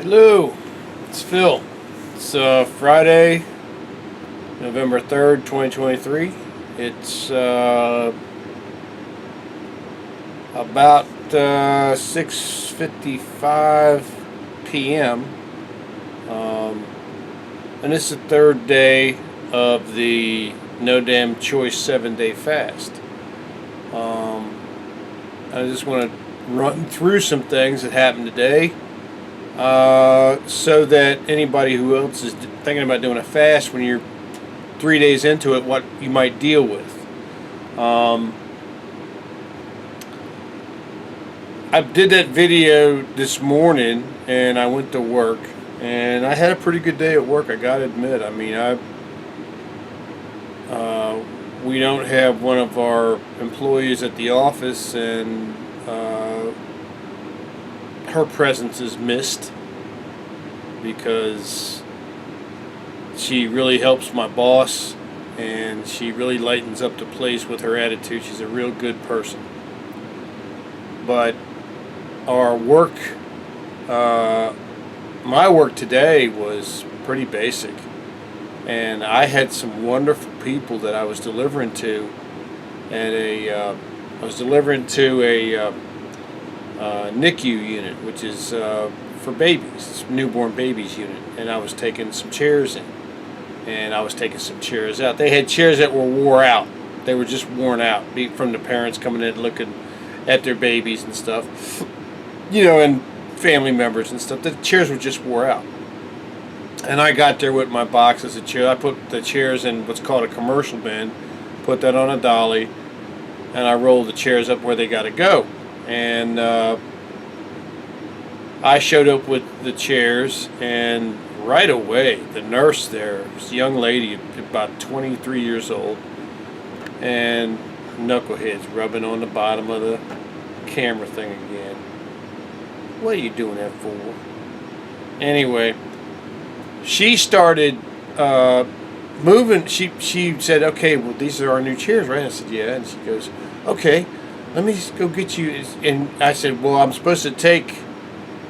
Hello, it's Phil. It's Friday, November 3rd, 2023. It's about 6:55 p.m. And it's the third day of the No Damn Choice 7-day fast. I just want to run through some things that happened today. So that anybody who else is thinking about doing a fast when you're 3 days into it, what you might deal with. I did that video this morning and I went to work and I had a pretty good day at work, I gotta admit. I mean, we don't have one of our employees at the office, and her presence is missed because she really helps my boss and she really lightens up the place with her attitude. She's a real good person. But our work, my work today was pretty basic, and I had some wonderful people that I was delivering to at a NICU unit, which is for babies, newborn babies unit, and I was taking some chairs in, and I was taking some chairs out. They had chairs that were wore out. They were just worn out from the parents coming in looking at their babies and stuff, and family members and stuff. The chairs were just wore out. And I got there with my boxes of chairs. I put the chairs in what's called a commercial bin, put that on a dolly, and I rolled the chairs up where they got to go. And I showed up with the chairs, and right away the nurse there, this young lady about 23 years old, and knuckleheads rubbing on the bottom of the camera thing again. What are you doing that for? Anyway, she started moving. She said, "Okay, well, these are our new chairs, right?" I said, "Yeah." And she goes, "Okay, let me just go get you." And I said, "Well, I'm supposed to take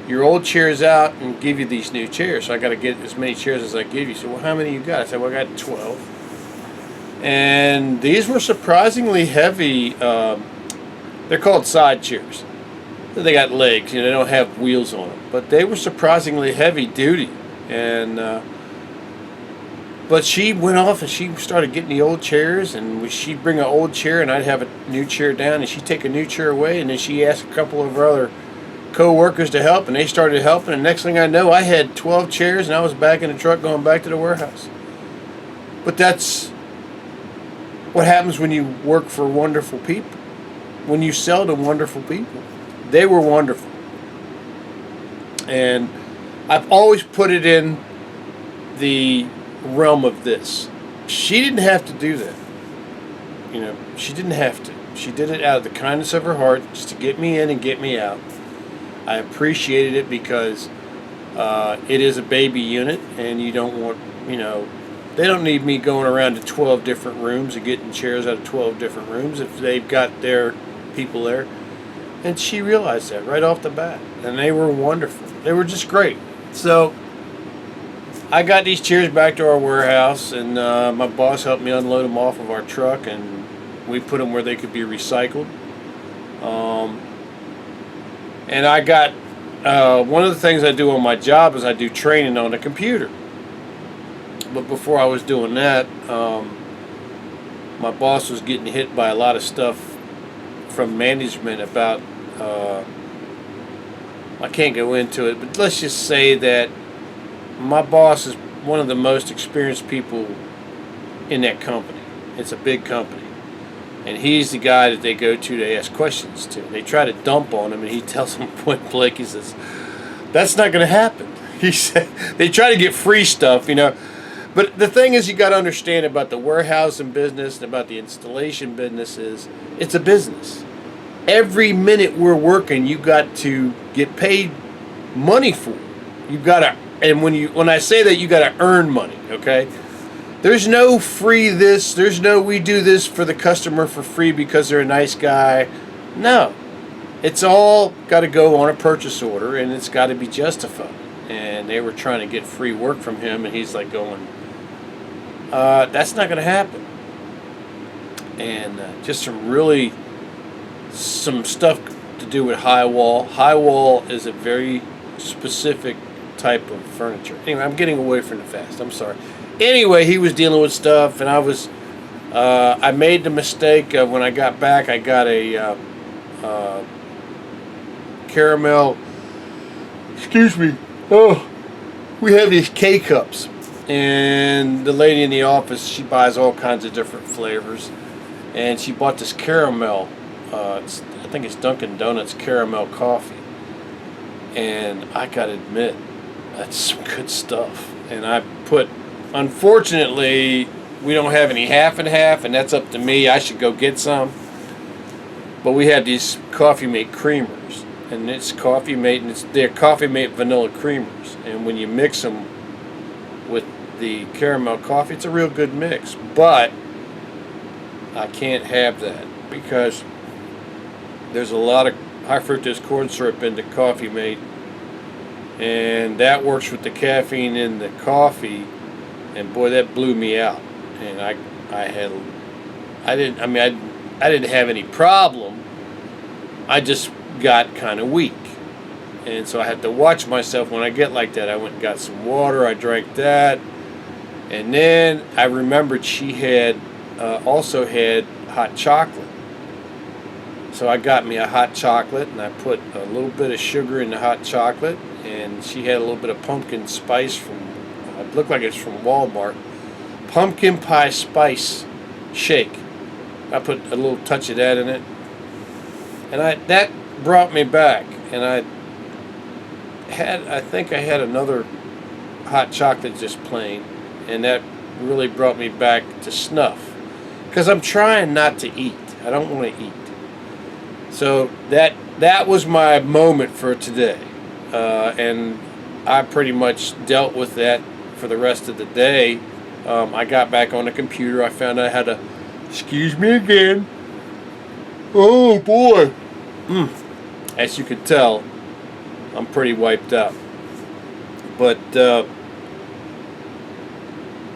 your old chairs out and give you these new chairs, so I got to get as many chairs as I give you." So, "Well, how many you got?" I said, "Well, I got 12. And these were surprisingly heavy. They're called side chairs. They got legs, they don't have wheels on them, but they were surprisingly heavy duty. And but she went off and she started getting the old chairs, and she'd bring an old chair and I'd have a new chair down, and she'd take a new chair away, and then she asked a couple of her other co-workers to help, and they started helping, and next thing I know, I had 12 chairs and I was back in the truck going back to the warehouse. But that's what happens when you work for wonderful people, when you sell to wonderful people. They were wonderful. And I've always put it in the realm of this. She didn't have to do that. She didn't have to. She did it out of the kindness of her heart, just to get me in and get me out. I appreciated it because it is a baby unit, and you don't want, they don't need me going around to 12 different rooms and getting chairs out of 12 different rooms if they've got their people there. And she realized that right off the bat. And they were wonderful. They were just great. So I got these chairs back to our warehouse, and my boss helped me unload them off of our truck, and we put them where they could be recycled. And I got, one of the things I do on my job is I do training on the computer. But before I was doing that, my boss was getting hit by a lot of stuff from management about, I can't go into it, but let's just say that my boss is one of the most experienced people in that company. It's a big company, and he's the guy that they go to ask questions to. They try to dump on him, and he tells them point blank, he says, "That's not going to happen." He said, they try to get free stuff, But the thing is, you got to understand about the warehousing business and about the installation business is, it's a business. Every minute we're working, you got to get paid money for it. You got to, and when I say that, you got to earn money. Okay, there's no free this. There's no we do this for the customer for free because they're a nice guy. No, It's all got to go on a purchase order, and it's got to be justified. and they were trying to get free work from him, and he's like going, that's not going to happen. And just some stuff to do with high wall. High wall is a very specific type of furniture. Anyway, I'm getting away from the fast. I'm sorry. Anyway, he was dealing with stuff, and I made the mistake of when I got back, I got a caramel. Excuse me. Oh, we have these K-cups, and the lady in the office, she buys all kinds of different flavors, and she bought this caramel. I think it's Dunkin' Donuts caramel coffee, and I gotta admit, that's some good stuff. And unfortunately, we don't have any half and half, and that's up to me. I should go get some. But we have these Coffee Mate creamers, and it's Coffee Mate, and they're Coffee Mate vanilla creamers. And when you mix them with the caramel coffee, it's a real good mix. But I can't have that because there's a lot of high fructose corn syrup in the Coffee Mate, and that works with the caffeine in the coffee, and boy, that blew me out. And I didn't have any problem. I just got kind of weak, and so I had to watch myself when I get like that. I went and got some water. I drank that, and then I remembered she had also had hot chocolate. So I got me a hot chocolate, and I put a little bit of sugar in the hot chocolate, and she had a little bit of pumpkin spice it looked like it's from Walmart. Pumpkin pie spice shake. I put a little touch of that in it, and that brought me back. And I think I had another hot chocolate just plain, and that really brought me back to snuff. Because I'm trying not to eat. I don't want to eat. So that was my moment for today, and I pretty much dealt with that for the rest of the day. I got back on the computer. I found out how to. Excuse me again. Oh boy. As you can tell, I'm pretty wiped out. But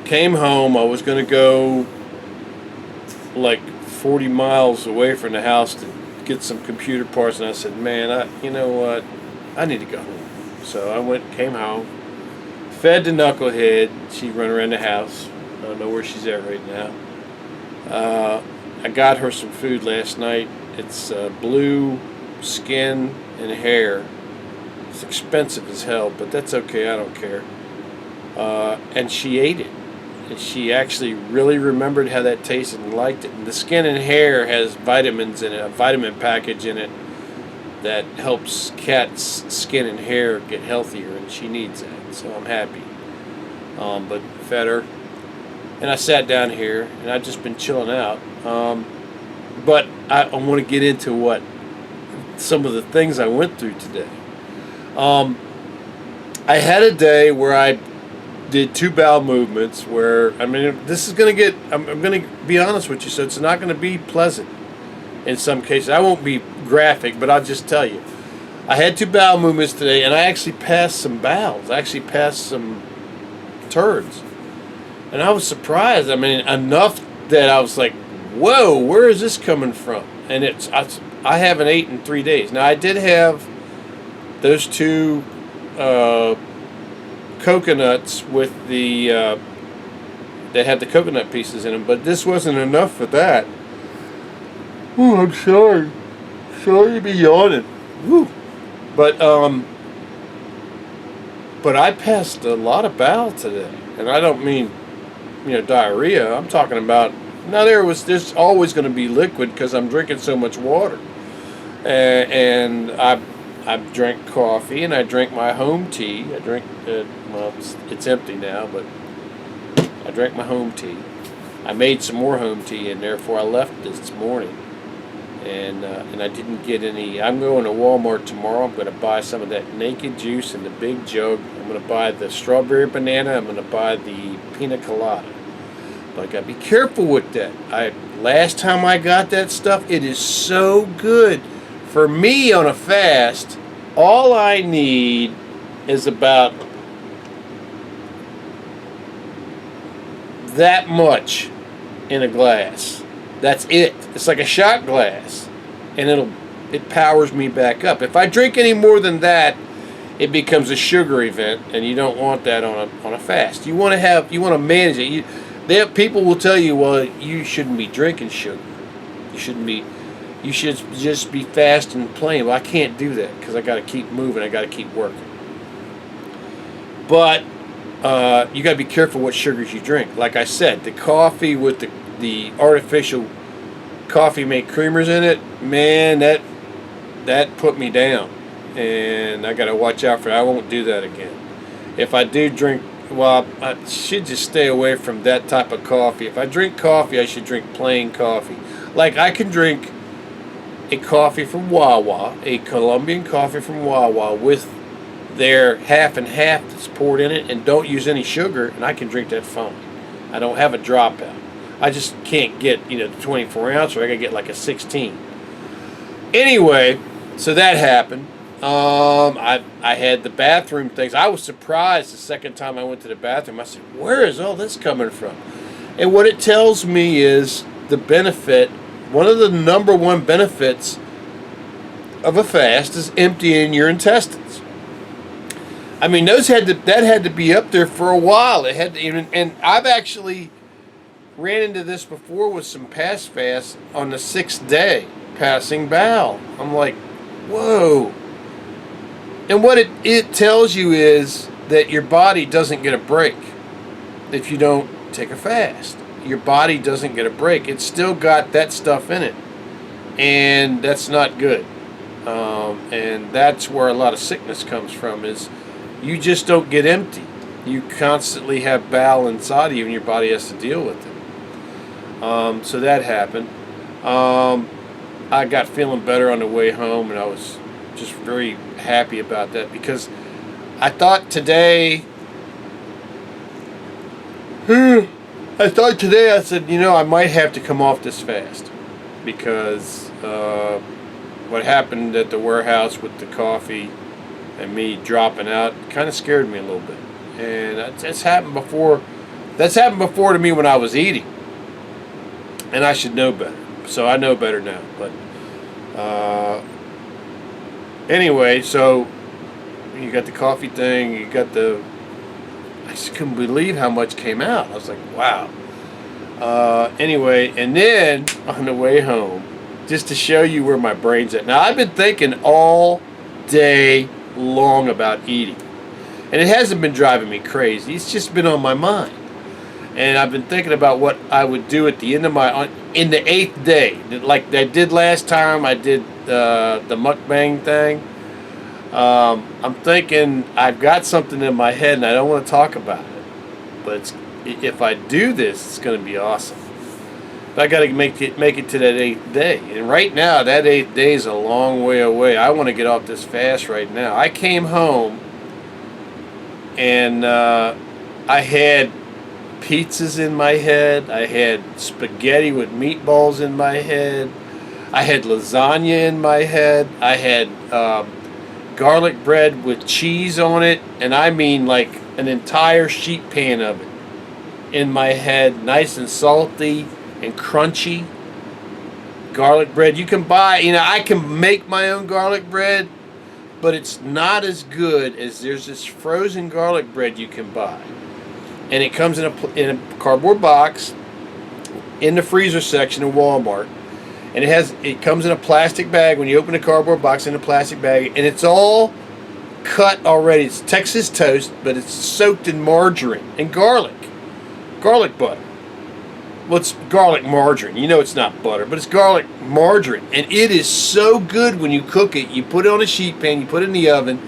came home. I was going to go like 40 miles away from the house to get some computer parts, and I said, man, you know what? I need to go home. So I came home, fed the knucklehead. She run around the house. I don't know where she's at right now. I got her some food last night. It's blue skin and hair. It's expensive as hell, but that's okay. I don't care. And she ate it. And she actually really remembered how that tasted and liked it. And the skin and hair has vitamins in it, a vitamin package in it that helps cats' skin and hair get healthier, and she needs that. So I'm happy. But fed her. And I sat down here, and I've just been chilling out. But I want to get into some of the things I went through today. I had a day where I did 2 bowel movements where, this is going to get, I'm going to be honest with you, so it's not going to be pleasant in some cases. I won't be graphic, but I'll just tell you. I had 2 bowel movements today, and I actually passed some bowels. I actually passed some turds. And I was surprised. Enough that I was like, whoa, where is this coming from? And I haven't eaten in 3 days. Now, I did have those 2 coconuts with that had the coconut pieces in them, but this wasn't enough for that. Oh, I'm sorry. Sorry to be yawning. Woo. But I passed a lot of bowel today, and I don't mean, diarrhea. I'm talking about, now there's always going to be liquid because I'm drinking so much water, and I drank coffee, and I drank my home tea. I drank, it's empty now, but I drank my home tea. I made some more home tea, and therefore I left this morning. And I didn't get any. I'm going to Walmart tomorrow. I'm going to buy some of that Naked Juice in the big jug. I'm going to buy the strawberry banana. I'm going to buy the pina colada. But I got to be careful with that. Last time I got that stuff, it is so good. For me on a fast, all I need is about that much in a glass. That's it. It's like a shot glass, and it powers me back up. If I drink any more than that, it becomes a sugar event, and you don't want that on a fast. You want to manage it. People will tell you, well, you shouldn't be drinking sugar. You should just be fast and plain. Well, I can't do that because I got to keep moving. I got to keep working. But you got to be careful what sugars you drink. Like I said, the coffee with the artificial coffee mate creamers in it, man, that put me down, and I got to watch out for it. I won't do that again. If I do drink, well, I should just stay away from that type of coffee. If I drink coffee, I should drink plain coffee. Like I can drink a coffee from Wawa, a Colombian coffee from Wawa with their half and half that's poured in it, and don't use any sugar, and I can drink that fine. I don't have a dropout. I just can't get the 24 ounce, or I gotta get like a 16. Anyway, so that happened. I had the bathroom things. I was surprised the second time I went to the bathroom. I said, "Where is all this coming from?" And what it tells me is the benefit. One of the number one benefits of a fast is emptying your intestines. I mean, that had to be up there for a while. It had to even, and I've actually ran into this before with some past fasts on the 6th day, passing bowel. I'm like, whoa. And what it tells you is that your body doesn't get a break if you don't take a fast. Your body doesn't get a break. It's still got that stuff in it, and that's not good. And that's where a lot of sickness comes from, is you just don't get empty. You constantly have bowel inside of you, and your body has to deal with it. So that happened. I got feeling better on the way home, and I was just very happy about that, because I thought today, I said, I might have to come off this fast, because what happened at the warehouse with the coffee and me dropping out kind of scared me a little bit. And that's happened before. That's happened before to me when I was eating. And I should know better. So I know better now. But anyway, so you got the coffee thing, you got I just couldn't believe how much came out. I was like, wow. Anyway, and then on the way home, just to show you where my brain's at. Now, I've been thinking all day long about eating. And it hasn't been driving me crazy. It's just been on my mind. And I've been thinking about what I would do at the end of in the 8th day. Like I did last time, I did the mukbang thing. I'm thinking I've got something in my head and I don't want to talk about it. But if I do this, it's going to be awesome. But I got to make it to that 8th day. And right now, that 8th day is a long way away. I want to get off this fast right now. I came home and I had pizzas in my head. I had spaghetti with meatballs in my head. I had lasagna in my head. I had garlic bread with cheese on it, and I mean like an entire sheet pan of it in my head, nice and salty and crunchy. Garlic bread, you can buy, I can make my own garlic bread, but it's not as good as there's this frozen garlic bread you can buy. And it comes in a cardboard box in the freezer section of Walmart. And it comes in a plastic bag. When you open the cardboard box, in a plastic bag, and it's all cut already. It's Texas toast, but it's soaked in margarine and garlic butter. Well, it's garlic margarine. It's not butter, but it's garlic margarine, and it is so good when you cook it. You put it on a sheet pan, you put it in the oven,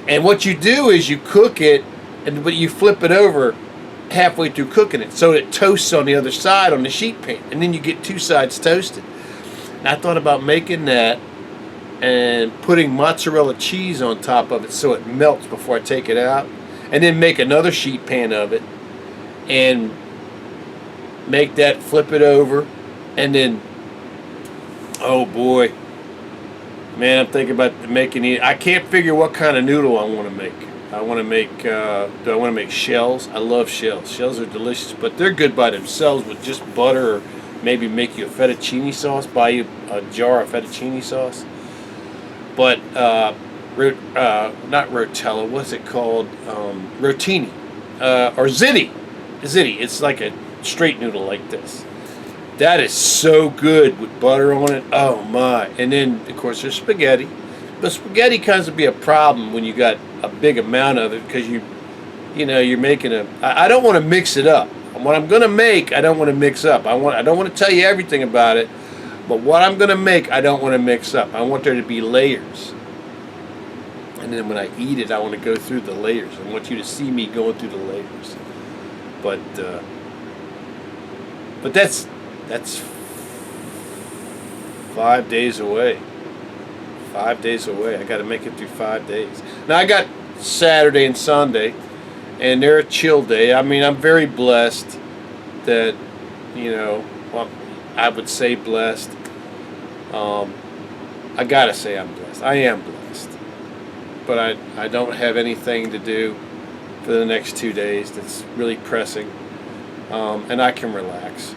and what you do is you cook it, but you flip it over halfway through cooking it, so it toasts on the other side on the sheet pan, and then you get two sides toasted. And I thought about making that and putting mozzarella cheese on top of it so it melts before I take it out, and then make another sheet pan of it and make that, flip it over, and then, oh boy, man, I'm thinking about making it. I can't figure what kind of noodle I want to make. I want to make. Do I want to make shells? I love shells. Shells are delicious, but they're good by themselves with just butter, or maybe make you a fettuccine sauce. Buy you a jar of fettuccine sauce. But not rotella. What's it called? Rotini or ziti. Ziti. It's like a straight noodle like this. That is so good with butter on it. Oh my! And then of course there's spaghetti. But spaghetti kind of be a problem when you got a big amount of it because you're making a. I don't want to mix it up. What I'm gonna make, I don't want to mix up. I don't want to tell you everything about it, but what I'm gonna make, I don't want to mix up. I want there to be layers, and then when I eat it, I want to go through the layers. I want you to see me going through the layers. But that's 5 days away. 5 days away. I got to make it through 5 days. Now I got Saturday and Sunday, and they're a chill day. I mean, I'm very blessed that, well, I would say blessed. I gotta say I'm blessed. I am blessed, but I don't have anything to do for the next 2 days that's really pressing, and I can relax.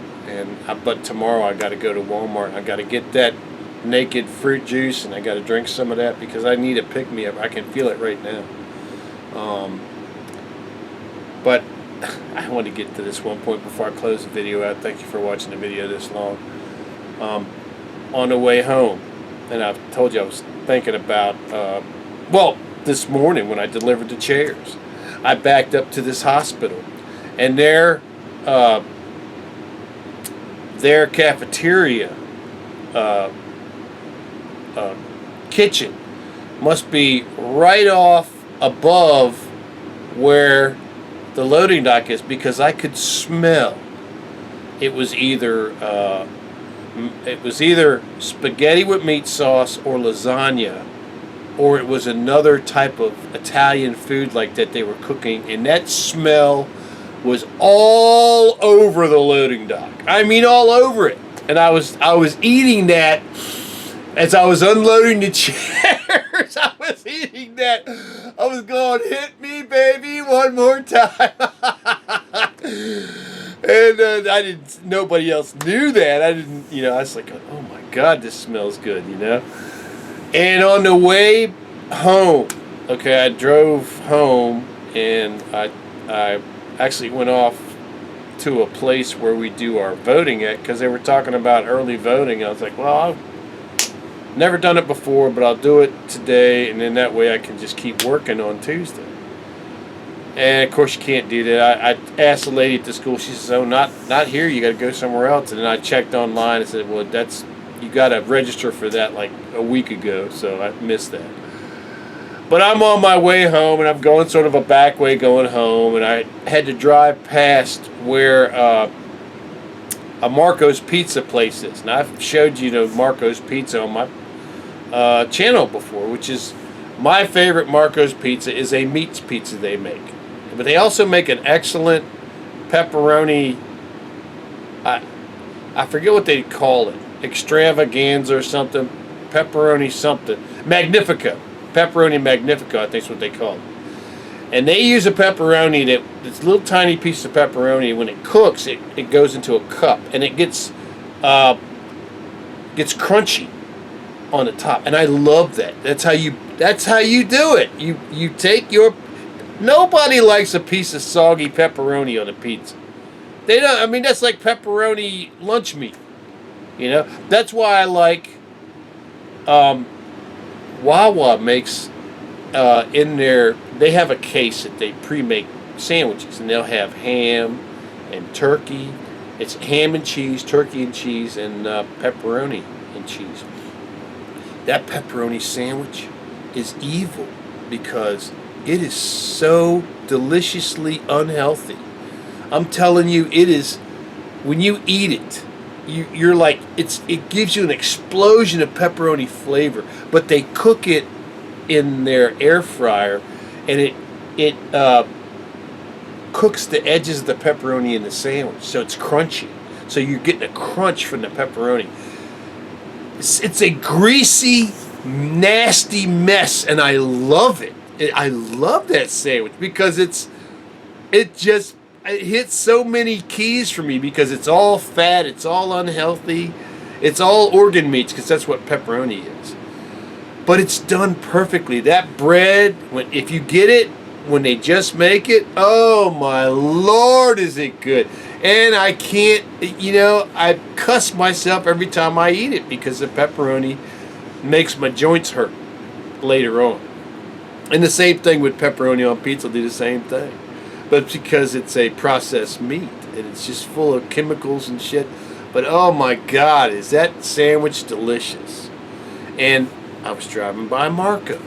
But tomorrow I got to go to Walmart. I got to get that naked fruit juice, and I got to drink some of that because I need a pick-me-up. I can feel it right now. But I want to get to this one point before I close the video out. Thank you for watching the video this long. On the way home, and I've told you I was thinking about, this morning when I delivered the chairs, I backed up to this hospital, and their cafeteria kitchen must be right off above where the loading dock is, because I could smell it was either spaghetti with meat sauce or lasagna, or it was another type of Italian food like that they were cooking, and that smell was all over the loading dock. I mean, all over it. And I was eating that as I was unloading the chairs. I was eating that. I was going, hit me, baby, one more time. And I didn't. Nobody else knew that. I didn't. I was like, oh my God, this smells good. And on the way home, okay, I drove home, and I actually went off to a place where we do our voting at, because they were talking about early voting. I was like, well, I've never done it before, but I'll do it today, and then that way I can just keep working on Tuesday. And of course you can't do that. I asked the lady at the school. She says, "Oh, not here. You got to go somewhere else." And then I checked online and said, "Well, you got to register for that like a week ago." So I missed that. But I'm on my way home, and I'm going sort of a back way going home, and I had to drive past where a Marco's Pizza place is. Now, I've showed you Marco's Pizza on my channel before, which is my favorite. Marco's Pizza is a meats pizza they make. But they also make an excellent pepperoni, I forget what they call it, extravaganza or something, pepperoni something, Magnifico. Pepperoni Magnifico, I think is what they call it. And they use a pepperoni that's a little tiny piece of pepperoni. When it cooks, it goes into a cup, and it gets crunchy on the top. And I love that. That's how you do it. You take your. Nobody likes a piece of soggy pepperoni on a pizza. They don't. I mean, that's like pepperoni lunch meat. That's why I like. Wawa makes in their. They have a case that they pre-make sandwiches, and they'll have ham and turkey. It's ham and cheese, turkey and cheese, and pepperoni and cheese. That pepperoni sandwich is evil because it is so deliciously unhealthy. I'm telling you, it is. When you eat it, you're like, it gives you an explosion of pepperoni flavor. But they cook it in their air fryer, and it cooks the edges of the pepperoni in the sandwich, so it's crunchy. So you're getting a crunch from the pepperoni. It's a greasy, nasty mess, and I love it. I love that sandwich because it hits so many keys for me because it's all fat, it's all unhealthy, it's all organ meats because that's what pepperoni is. But it's done perfectly. That bread, if you get it when they just make it, oh my Lord, is it good. And I can't, I cuss myself every time I eat it because the pepperoni makes my joints hurt later on. And the same thing with pepperoni on pizza, do the same thing. But it's because it's a processed meat and it's just full of chemicals and shit. But oh my God, is that sandwich delicious. And I was driving by Marco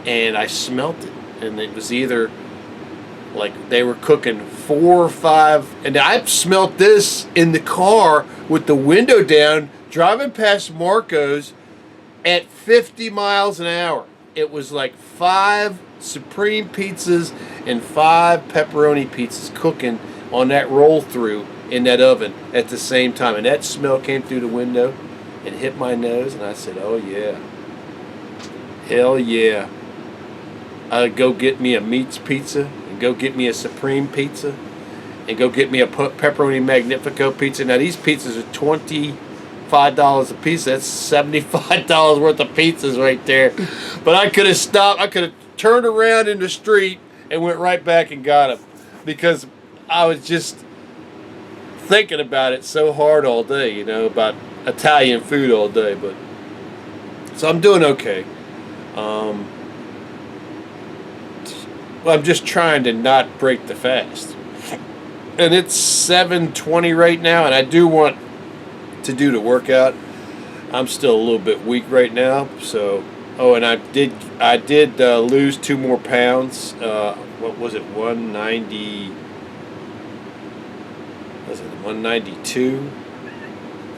and I smelt it. And it was either like they were cooking 4 or 5. And I smelt this in the car with the window down, driving past Marco's at 50 miles an hour. It was like 5 supreme pizzas and 5 pepperoni pizzas cooking on that roll through in that oven at the same time. And that smell came through the window and hit my nose. And I said, oh yeah. Hell yeah. I'd go get me a Meats pizza and go get me a Supreme pizza and go get me a Pepperoni Magnifico pizza. Now these pizzas are $25 a piece. That's $75 worth of pizzas right there. But I could have stopped. I could have turned around in the street and went right back and got them because I was just thinking about it so hard all day, about Italian food all day. But so I'm doing okay. Well, I'm just trying to not break the fast. And it's 7:20 right now, and I do want to do the workout. I'm still a little bit weak right now, so and I did lose 2 more pounds. What was it? 190. Was it 192?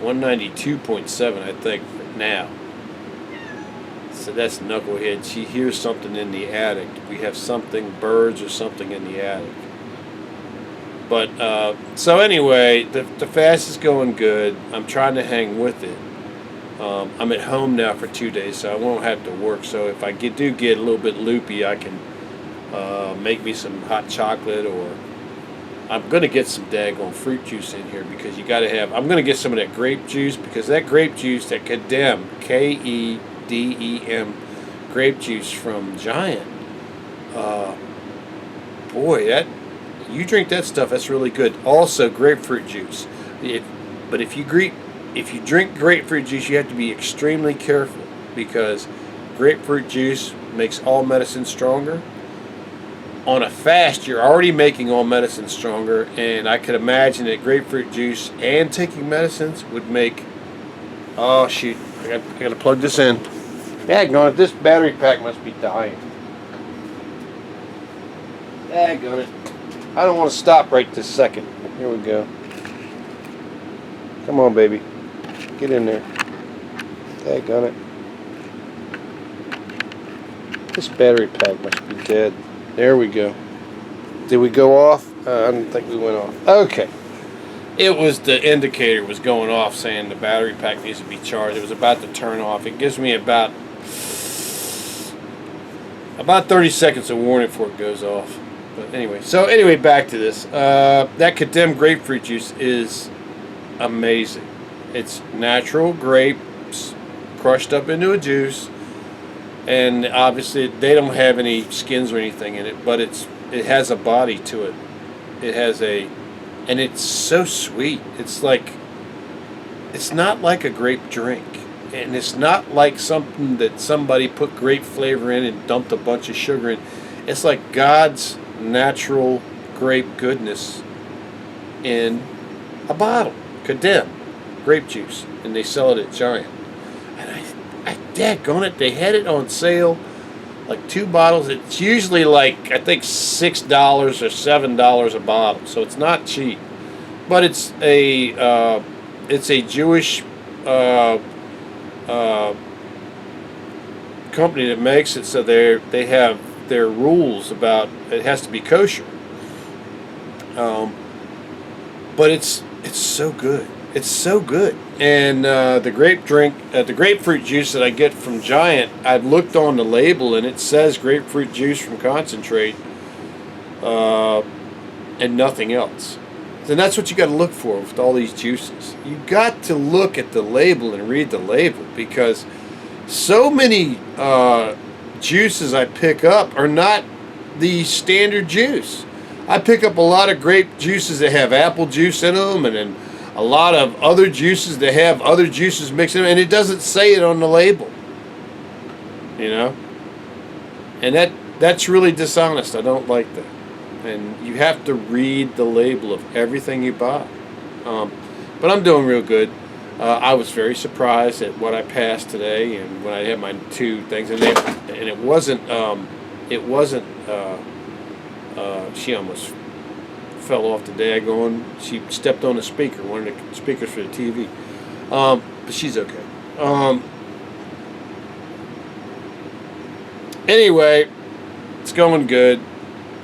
192.7, I think, now. So that's Knucklehead. She hears something in the attic. We have something, birds or something in the attic. But, so anyway, the fast is going good. I'm trying to hang with it. I'm at home now for 2 days, so I won't have to work. So if I do get a little bit loopy, I can make me some hot chocolate, or I'm going to get some daggone fruit juice in here because you got to have, I'm going to get some of that grape juice because that grape juice, that Kedem, Kedem grape juice from Giant, boy, that, you drink that stuff, that's really good. Also, grapefruit juice. But if you drink grapefruit juice, you have to be extremely careful because grapefruit juice makes all medicine stronger. On a fast, you're already making all medicine stronger, and I could imagine that grapefruit juice and taking medicines would make. Oh shoot! I got to plug this in. Daggone it! This battery pack must be dying. Daggone it! I don't want to stop right this second. Here we go. Come on, baby. Get in there. Daggone it. This battery pack must be dead. There we go. Did we go off? I don't think we went off. Okay. It was the indicator was going off saying the battery pack needs to be charged. It was about to turn off. It gives me about 30 seconds of warning before it goes off. But anyway, back to this. That Kedem grapefruit juice is amazing. It's natural grapes crushed up into a juice, and obviously they don't have any skins or anything in it, but it has a body to it. And it's so sweet. It's not like a grape drink, and it's not like something that somebody put grape flavor in and dumped a bunch of sugar in. It's like God's natural grape goodness in a bottle. Kedem grape juice, and they sell it at Giant. And I daggone it, they had it on sale, like 2 bottles. It's usually like, I think $6 or $7 a bottle, so it's not cheap. But it's a Jewish company that makes it, so they have their rules about it has to be kosher. But it's so good. It's so good. And the grapefruit juice that I get from Giant, I've looked on the label and it says grapefruit juice from concentrate, and nothing else. And that's what you got to look for with all these juices. You got to look at the label and read the label, because so many juices I pick up are not the standard juice. I pick up a lot of grape juices that have apple juice in them, and then a lot of other juices that have other juices mixed in them, and it doesn't say it on the label. You know? And that's really dishonest. I don't like that. And you have to read the label of everything you buy. But I'm doing real good. I was very surprised at what I passed today, and when I had my 2 things, and it wasn't. She almost fell off the daggone. She stepped on a speaker, one of the speakers for the TV. But she's okay. I'm going good.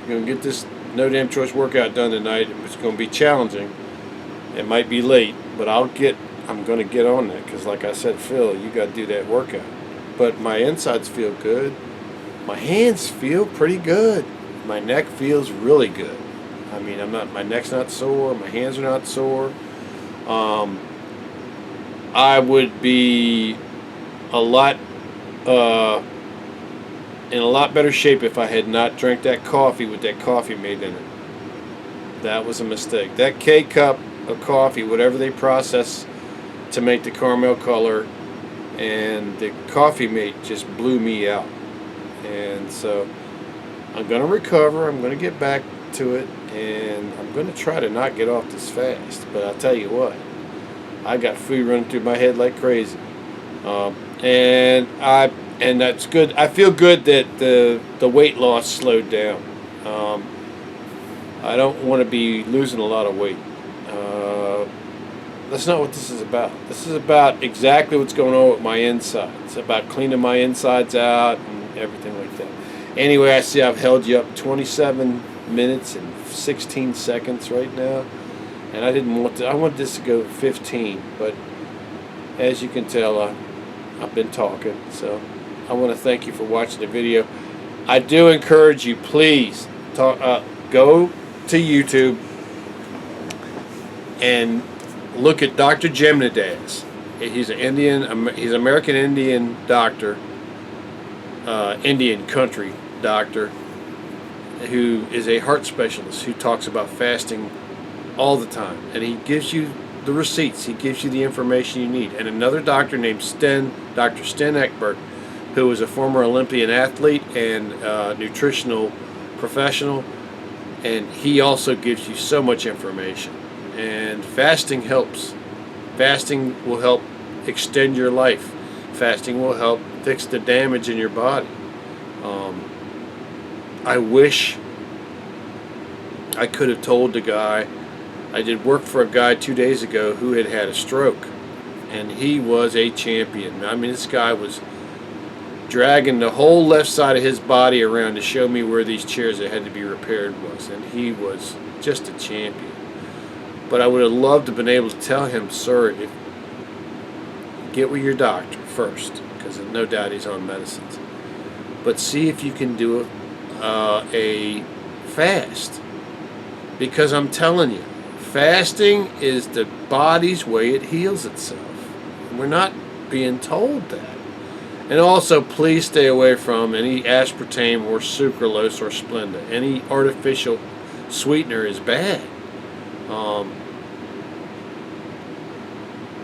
I'm going to get this No Damn Choice workout done tonight. It's going to be challenging. It might be late, but I'm going to get on that, because like I said, Phil, you got to do that workout. But my insides feel good. My hands feel pretty good. My neck feels really good. I mean, my neck's not sore. My hands are not sore. I would be in a lot better shape if I had not drank that coffee with that coffee made in it. That was a mistake. That K-cup of coffee, whatever they process to make the caramel color, and the coffee mate just blew me out. And so I'm going to recover. I'm going to get back to it, and I'm going to try to not get off this fast. But I'll tell you what, I got food running through my head like crazy. And that's good. I feel good that the weight loss slowed down. I don't want to be losing a lot of weight. That's not what this is about. This is about exactly what's going on with my insides. It's about cleaning my insides out and everything like that. Anyway, I see I've held you up 27 minutes and 16 seconds right now. And I wanted this to go 15, but as you can tell, I've been talking. So I want to thank you for watching the video. I do encourage you, please go to YouTube and look at Dr. Jemnadas. He's he's an American Indian doctor, Indian country doctor, who is a heart specialist who talks about fasting all the time, and he gives you the receipts. He gives you the information you need. And another doctor named Dr. Sten Eckberg, who is a former Olympian athlete and nutritional professional, and he also gives you so much information. And fasting helps. Fasting will help extend your life. Fasting will help fix the damage in your body. I wish I could have told the guy. I did work for a guy 2 days ago who had a stroke, and he was a champion. I mean, this guy was dragging the whole left side of his body around to show me where these chairs that had to be repaired was, and he was just a champion. But I would have loved to have been able to tell him, sir, get with your doctor first, because no doubt he's on medicines. But see if you can do a fast, because I'm telling you, fasting is the body's way it heals itself. We're not being told that. And also, please stay away from any aspartame or sucralose or Splenda. Any artificial sweetener is bad.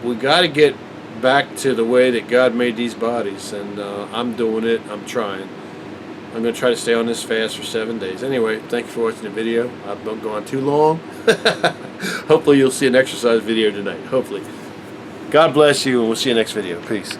We got to get back to the way that God made these bodies, and I'm doing it. I'm trying. I'm going to try to stay on this fast for 7 days. Anyway, thank you for watching the video. I've been going too long. Hopefully you'll see an exercise video tonight. Hopefully. God bless you, and we'll see you next video. Peace.